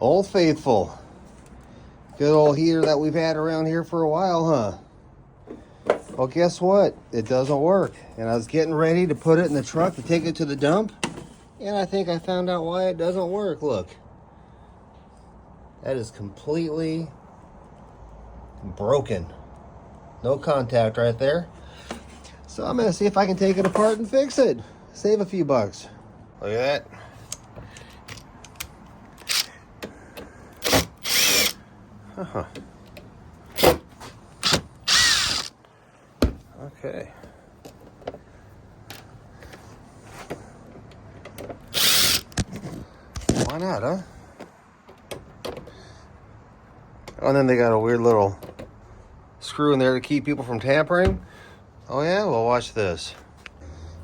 Old Faithful. Good old heater that we've had around here for a while, huh? Well, guess what? It doesn't work. And I was getting ready to put it in the truck to take it to the dump. And I think I found out why it doesn't work. Look. That is completely broken. No contact right there. So I'm going to see if I can take it apart and fix it. Save a few bucks. Look at that. Uh-huh. Okay. Why not, huh? Oh, and then they got a weird little screw in there to keep people from tampering. Oh yeah? Well, watch this.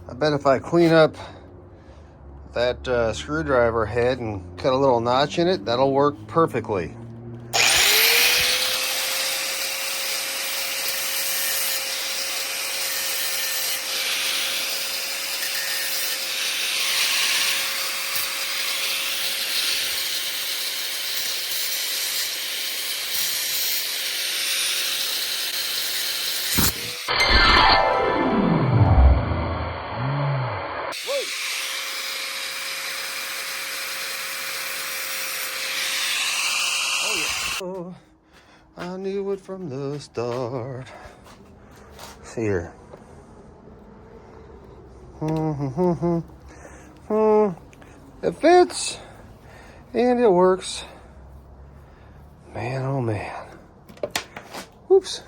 I bet if I clean up that screwdriver head and cut a little notch in it, that'll work perfectly. Oh, I knew it from the start. See here. It fits and it works. Man, oh man. Whoops.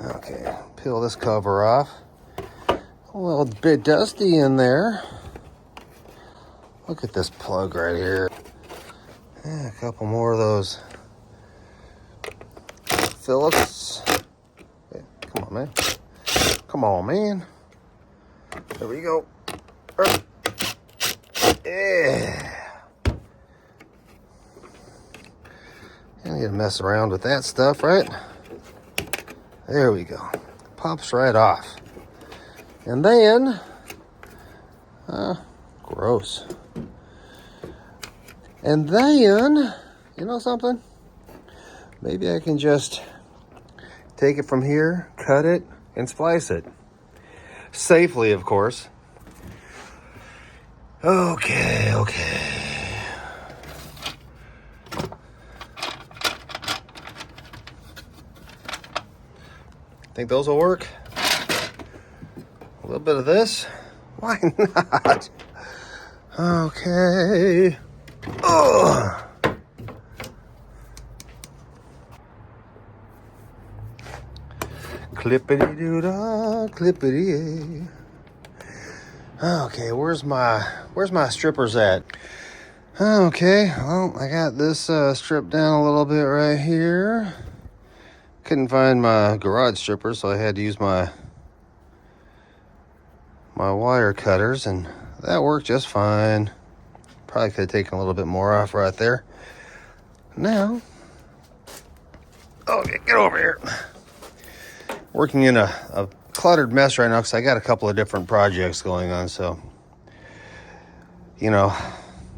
Okay, peel this cover off. A little bit dusty in there. Look at this plug right here. Yeah, a couple more of those Phillips. Okay, come on, man. Come on, man. There we go. Yeah. You need to mess around with that stuff, right? There we go. Pops right off. And then, gross. And then, you know something? Maybe I can just take it from here, cut it, and splice it. Safely, of course. Okay. Think those will work? A little bit of this? Why not? Okay. Ugh. Clippity-doo-dah, clippity. Okay, where's my strippers at? Okay, well, I got this stripped down a little bit right here. Couldn't find my garage strippers, so I had to use my wire cutters, and that worked just fine. Probably could have taken a little bit more off right there. Now, okay, get over here. Working in a cluttered mess right now because I got a couple of different projects going on, so, you know,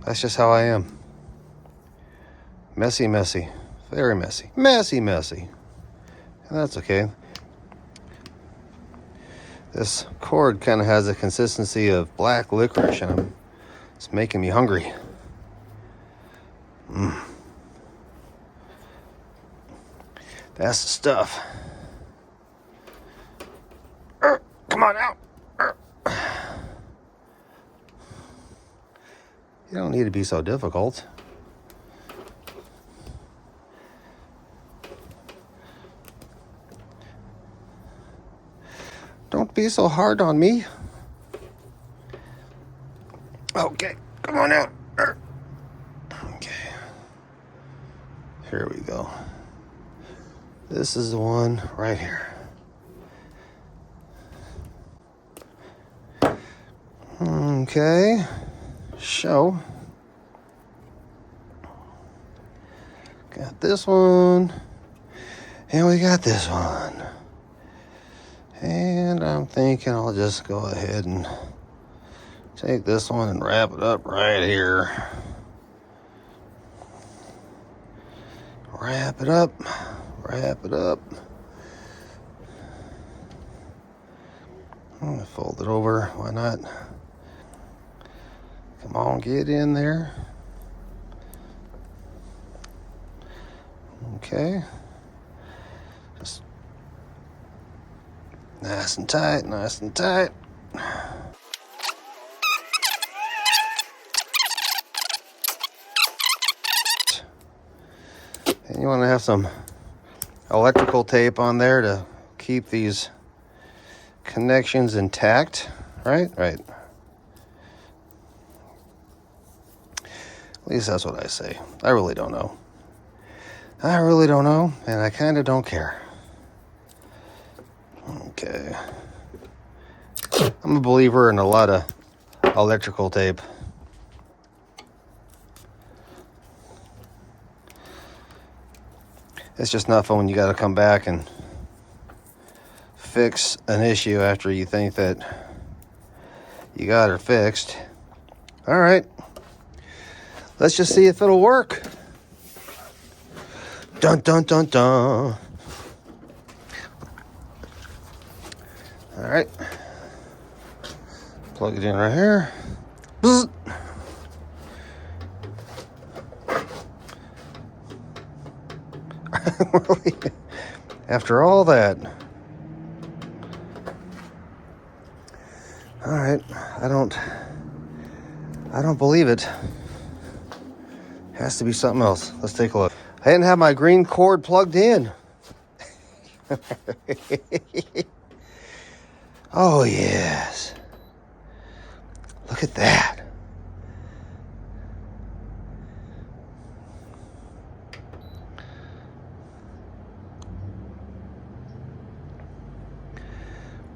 that's just how I am. Messy, very messy. Messy. And that's okay. This cord kind of has a consistency of black licorice, and it's making me hungry. That's the stuff. Come on out. You don't need to be so difficult. Don't be so hard on me. Okay, come on out. Okay. Here we go. This is the one right here. Okay. So, got this one. And we got this one. And I'm thinking I'll just go ahead and take this one and wrap it up right here. Wrap it up. Wrap it up. I'm gonna fold it over. Why not? Come on, get in there. Okay. Just nice and tight, nice and tight. And you want to have some electrical tape on there to keep these connections intact, right? Right. At least that's what I say. I really don't know. I really don't know, and I kind of don't care. Okay. I'm a believer in a lot of electrical tape. It's just not fun when you got to come back and fix an issue after you think that you got her fixed. All right. Let's just see if it'll work. Dun, dun, dun, dun. All right. Plug it in right here. Bzz. After all that. All right. I don't believe it. Has to be something else. Let's take a look. I didn't have my green cord plugged in. Oh, yes. Look at that.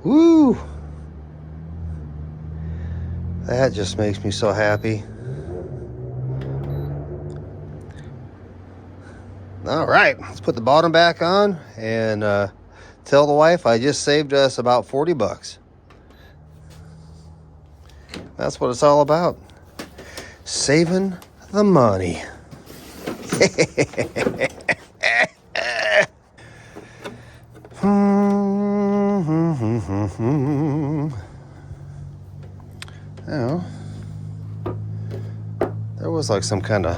Woo! That just makes me so happy. All right, let's put the bottom back on and tell the wife I just saved us about 40 bucks. That's what it's all about. Saving the money. Now, there was like some kind of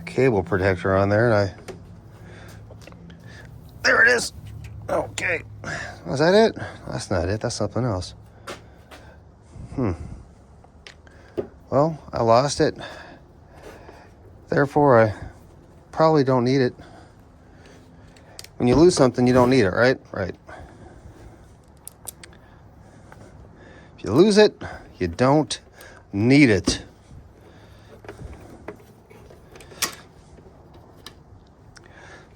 cable protector on there, and there it is. Okay, was that it? That's not it. That's something else. Well, I lost it. Therefore, I probably don't need it. When you lose something, you don't need it, right? Right. If you lose it, you don't need it.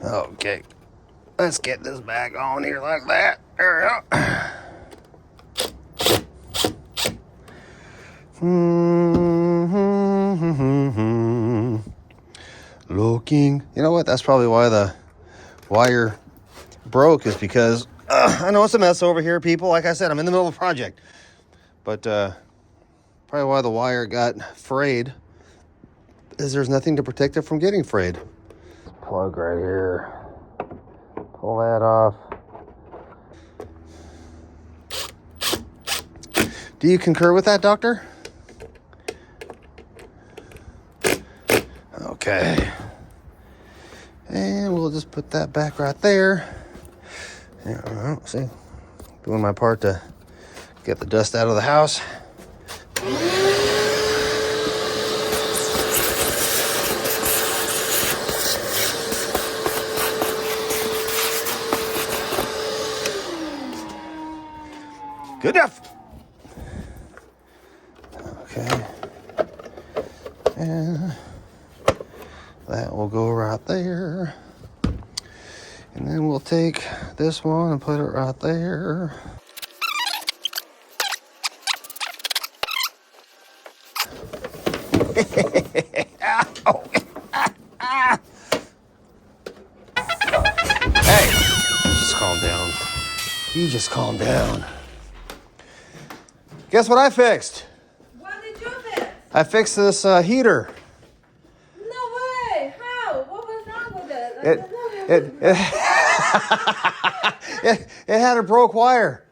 Okay, let's get this back on here like that. There we go. Looking. You know what? That's probably why the wire broke, is because I know it's a mess over here, people. Like I said, I'm in the middle of a project. But probably why the wire got frayed is there's nothing to protect it from getting frayed. Plug right here. Pull that off. Do you concur with that, doctor? Okay. And we'll just put that back right there. Yeah, see, doing my part to get the dust out of the house. Good enough. Okay. And that will go right there. And then we'll take this one and put it right there. Hey, just calm down. You just calm down. Guess what I fixed? What did you fix? I fixed this heater. No way! How? What was it, it had a broke wire.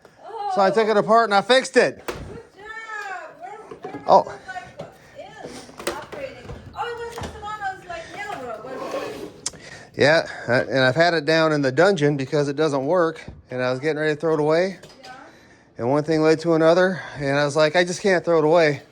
So I took it apart and I fixed it. Good job. Oh. Where is operating? Oh, it was just the one that was like yellow. Yeah, and I've had it down in the dungeon because it doesn't work. And I was getting ready to throw it away. Yeah. And one thing led to another. And I was like, I just can't throw it away.